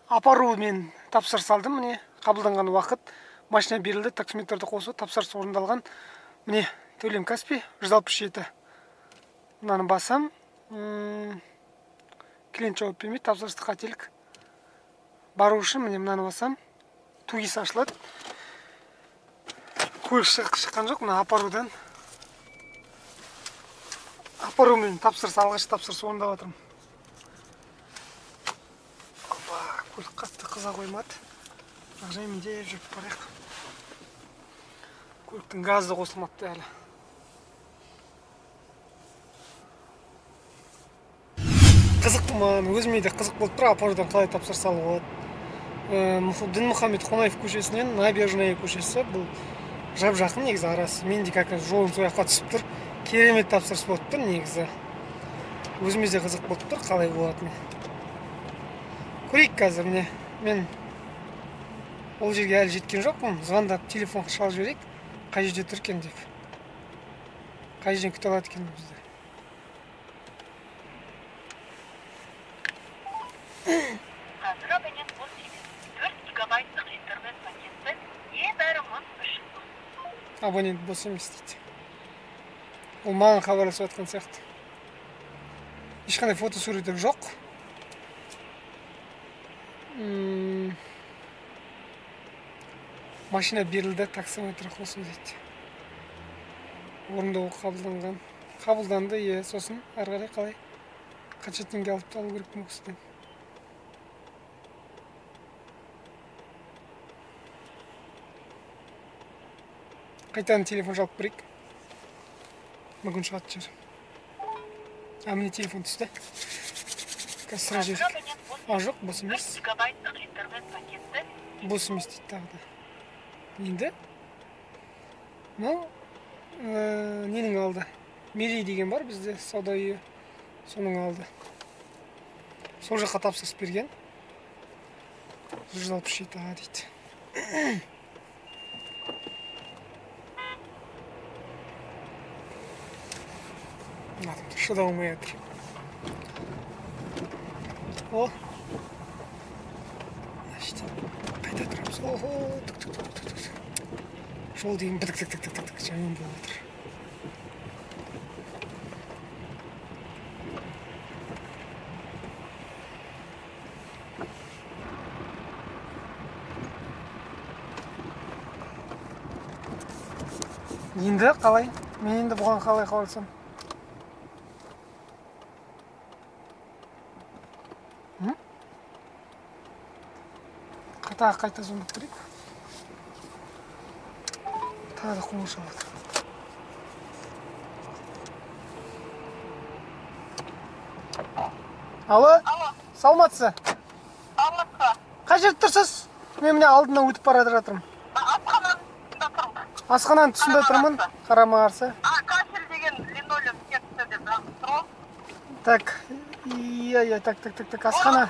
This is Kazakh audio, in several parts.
апару мен тапсырыс алдым. Міне қабылданған уақыт, машина берілді, таксометрді қосу, тапсырыс орындалған. Міне төлем Каспий 167. Мынаны басам. Клиент жауап бермейді, тапсырысты қателік. Бару үшін міне мынаны басам. Тугис ашылады. Көлік шыққан жоқ, мына апарудан. Апару мен тапсырыс, алғаш тапсырыс орындап жатырмын. Көлік қатты қыза қоймады. Жаймен жүріп барайық. Көліктің газы қосылмапты әлі. Қызық маған, өзіме де қызық болып тұр, апарудан қалай тапсырыс алуға болады. Дінмұхамед Қонаев көшесінен Набережная көшесі, бұл жап жақын негізі арасы. Мен де как раз жолым сол жаққа түсіп тұр. Керемет тапсырыс болып тұр негізі. Өзіме де қызық болып тұр, қалай болатыны. Көрейік қазір, міне. Мен ол жерге әлі жеткен жоқпын. Звондап, телефон шалып жіберейік. Қай жерде тұр екен деп. Қай жерден күтіп алады екен бізді. Қазір абонент бұл 4 гигабайттық интернет пакетті небәрі 1300 сом. Абонент бос емес дейді. Ол маған хабарласып жатқан сияқты. Ешқандай фотосуреттер жоқ. Машина берілді, таксометр қосу дейді. Орындау қабылданған. Қабылданды, сосын ары қарай қалай? Қанша теңге алып алу керек бұл кісіден? Қайтадан телефон жалып берейік. Мүмкін шығатын шығар. Міне телефон түсті. Қазір сұра жіберейік. Жоқ, бос емес. 4 гигабайттық интернет пакетті Бос емес дейді тағы да. Енді? Ненің алды? Мели деген бар бізде, сауда үйі. Соның алды. Сол жаққа тапсырыс берген. 167 дейді. Шыдау алмай жатыр. О! Қайта тұрамыз. Жол деген бідік-тік-тік-тік-тік жайын болып жатыр. Енді қалай? Мен енді бұған қалай қаласам? Қайта зондап көрейік. Тағы да қоңыр шалып жатыр. Алло? Саламатсыз? Алматыға. Қай жерде тұрсыз? Мен міне алдынан өтіп бара жатырмын. Асхананың тұсында тұрмын. Қарама қарсы. Кафель деген линолеум секция деп жазып тұр ғой. Так. Так. Асхана.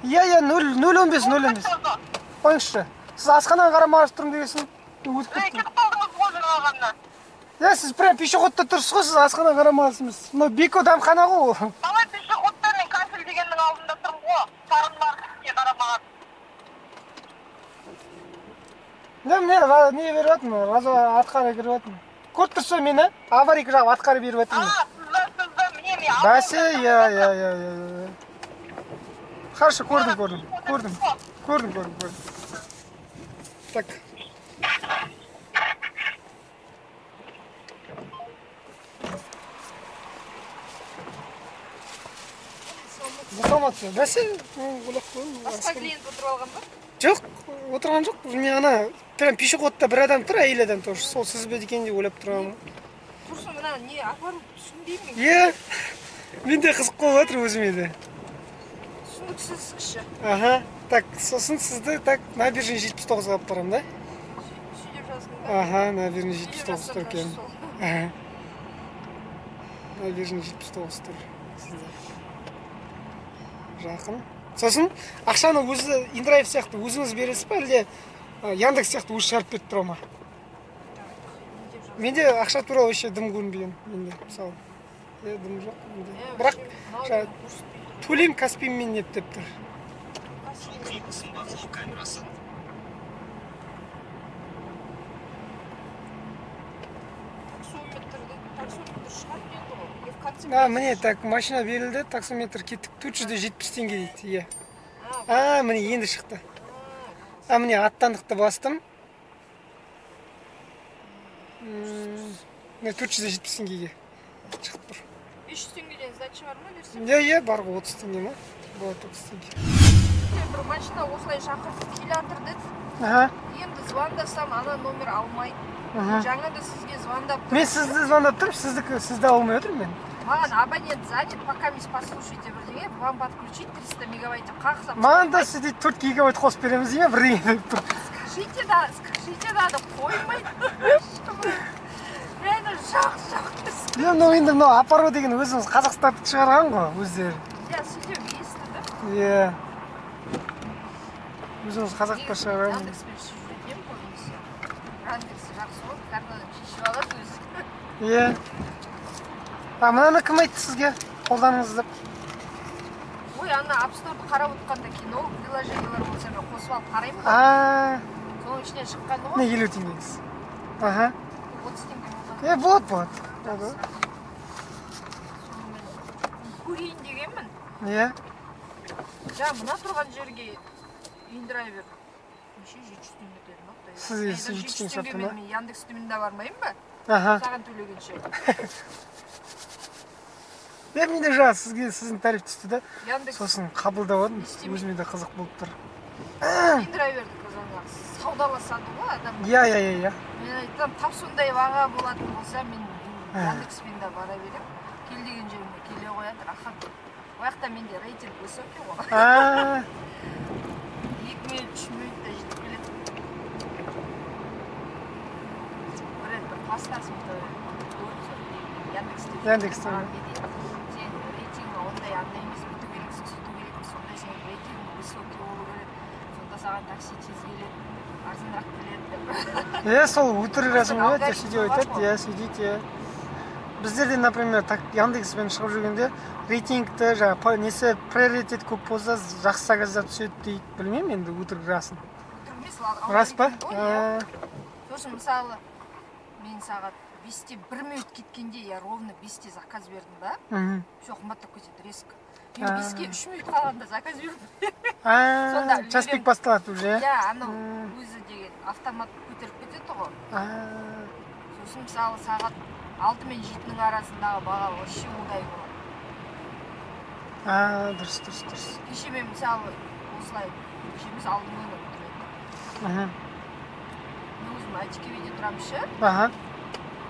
Иә, 015. Қойыңызшы. Сіз асханаға қарама қарсы тұрмын дегесін. Өтіп кеттім. Сіз прям пешеходта тұрсыз ғой, сіз асханаға қарама қарсымыз. Беко дәмхана ғой. Қалай пешеходта, мен кафель дегеннің алдында тұрмын ғой. Сарын маркетке қарама қарсы. Не беріп жатырмын, разы атқары кіріп жатырмын. Көріп тұрсыз мені, аварийка жағып атқары беріп жатырмын. Сізді, міне. Бәсе, иә. Хорошо, көрдім. Так. Саламатсыз. Бәсе, Басқа клиент отырып алған ба? Жоқ, отырған жоқ. Мен ана, прям пешеходта бір адам тұр, әйел адам тұр. Сол сіз бе екен деп ойлап тұрмын. Құрсын, мына не апару түсінбеймін. Иә. Мен де қызық болып жатыр өзіме де. Түсініксіз кіші. Аха. Так, сосын сізді так Набережный 79-ға алып барамын, да? Сөйлеп жаздың ба? Аха, Набережный 79 тұр екен. Набережный 79 тұр. Жақын. Сосын ақшаны өзі индрайв сияқты өзіңіз бересіз ба, әлде Яндекс сияқты өзі шығарып беріп тұра ма? Менде ақша туралы вообще дым көрінбеген. Менде мысалы. Дым жоқ. Бірақ төлем Каспиймен деп тұр. Таксометр шығарып берді ғой. В конце міне так машина берілді, таксометр кеттік 470 теңге дейді. Иә. Міне енді шықты. Міне аттандықты бастым. 470 теңгеге шығып тұр. 500 теңгеден сдача бар ма берсем? Иә, бар ғой 30 теңге ма? Болады 30 теңге. Бір машина осылай шақыртып келе жатыр деді. Енді звондасам, ана номер алмайды. Жаңа да сізге звондап тұрмын. Мен сізді звондап тұрмын, сізді алмай отырмын мен. Маған абонент занят, пока мен послушайте бірдеңе, вам подключить 300 мегабайт қақсам. Маған да сізде 4 гигабайт қосып береміз деген бірдеңе деп тұр. Скажите да, деп қоймайды. Мені жоқ. Енді мынау апару деген өзіңіз Қазақстандық шығарған ғой, өздері. Иә, сөйтіп естідім. Иә. Өзіңіз Қазақта шығарған. Яндекспен жүргенмін көбінесе. Яндекс жақсы ғой, карнадан шешіп алады өзі. Иә. Мынаны кім айтты сізге? Қолданыңыз деп. Ой, ана App Store'ды қарап отқанда кино, приложениялар болса мен қосып алып қараймын ғой. Соның ішінен шыққаны ғой. Не 50 теңгеңіз? 30 теңге болған. Болады. Көрейін дегенмін. Иә. Мына тұрған жерге индрайвер. Неше 700 теңге деді ма? Сізге 700 теңге шапты ма? Мен Яндекстен де бармайын ба? Саған төлегенше. Менде жаңа сіздің тариф түсті да. Сосын қабылдап алдым. Өзіме де қызық болып тұр. Индрайверді саудаласады ғой адам. Иә. Мен айтам, тап сондай баға болатын болса, мен Яндекспен де бара берем. Кел деген жеріме келе қояды, рахат. Ояқта менде рейтинг высокий ғой. 2 минут, 3 минутта жетіп келеді. Бір класстасым Яндекстен. Сен рейтинг ондай андай емес, бүйту керексің, сөйту керексің, сондай сен рейтинг высокий болу керек. Сонда саған такси тез келеді, арзанырақ келеді деп. Сол өтірік рәсім ғой, сөйтіп айтады, сөйтейді. Біздерде, например, Яндекспен шығып жүргенде рейтингті, несі приоритет көп болса, жақсы заказдар түседі дейді. Білмеймін енді өтірік расын. Рас па? Сосын мысалы, мен сағат 5-те 1 минут кеткенде, я ровно 5-те заказ бердім ба? Все, қымбаттап кетеді, резко. Мен 5-ке 3 минут қалғанда заказ бердім. Часпик басталады уже. Иә, анау өзі деген автомат көтеріп кетеді ғой. Сосын мысалы сағат 6 мен 7-нің арасындағы баға вообще удай болады. Дұрыс. Кеше мен мысалы осылай кешеміз алдын ойнап тұрмайды. Мен өзім ITKV-де тұрамын ше.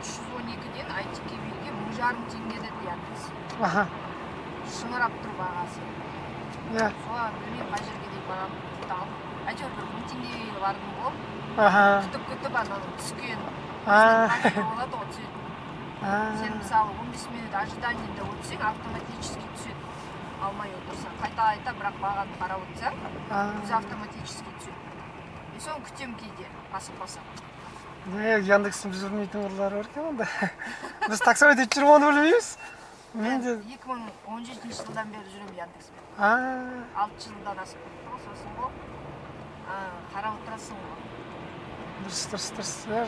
312-ден ITKV-ге 1,5 теңге деді Яндекс. Шыңырап тұр бағасы. Соған білмеймін қай жерге дейін барамын. Әйтеуір 1000 теңгеге бардым ғой. Күтіп ананың түскен. Болады ғой түсетін. Сен мысалы 15 минут ожиданиеда өтсең, автоматически түседі. Алмай отырсаң, қайта бірақ бағаны қарап отырсаң, өзі автоматически түседі. Соны күтем кейде, басып-басып. Яндекстің біз жүрмейтін ұрлары бар екен онда. Біз таксометр өтіп жүріп оны білмейміз. 2017 жылдан бері жүремін Яндекспен. 6 жылдан асып кетті ғой, сосын ғой. Қарап отырасың ғой. Дұрыс,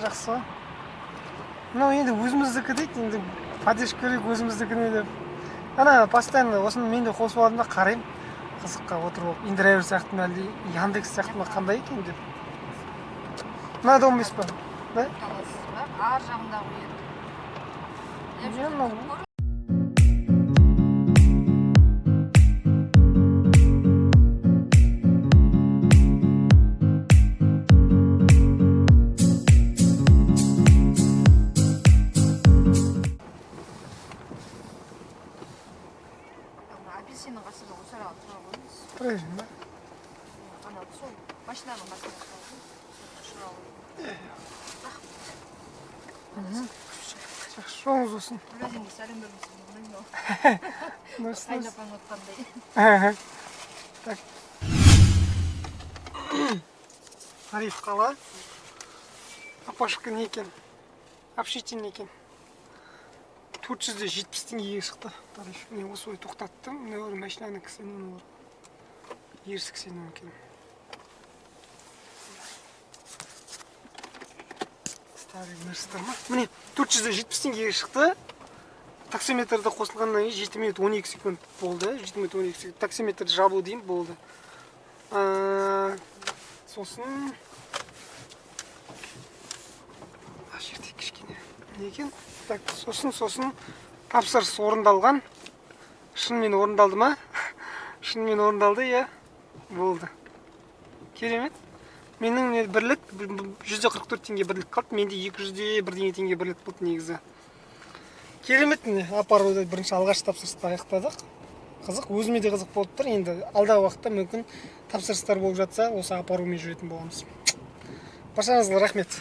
жақсы ғой. Енді өзіміздікі дейді, енді поддержка керек өзіміздікіне деп. Постоянно осыны мен де қосып алдым да қараймын. Қызыққа отырып, индрайвер сияқты ма әлде Яндекс сияқты ма қандай екен деп. Мынада емес па? Қаласыз ба? Ар жағында қояды. Апельсиннің қасында осы араға тұра қойыңыз. Тұра берейін ба? Ана сол машинаның қасында тұра қойыңыз. Жақсы, жоңыз болсын. Өзіңге сәлем бермесін, білмеймін. Айнапаң отқандай. Так. Тариф қала. Апашка не екен? Общительный екен. 470 теңгеге шықты тариф. Мен осылай тоқтаттым. Мына машинаның кісі ерсік сенің екен. Старый мерстер ма? Міне 470 теңгеге шықты. Таксометрді қосылғаннан кейін 7 минут 12 секунд болды. 7 минут 12 секунд. Таксометрді жабу дейін болды. Сосын жерде кішкене не екен? Так, сосын тапсырыс орындалған. Шынымен орындалды ма? Шынымен орындалды, иә. Болды. Керемет. Менің бірлік 144 теңге бірлік қалды. Менде 201 теңге бірлік болды негізі. Керемет, міне апаруды бірінші алғаш тапсырысты аяқтадық. Қызық, өзіме де қызық болып тұр. Енді алдағы уақытта мүмкін тапсырыстар болып жатса, осы апарумен жүретін боламыз. Баршаңызға рахмет.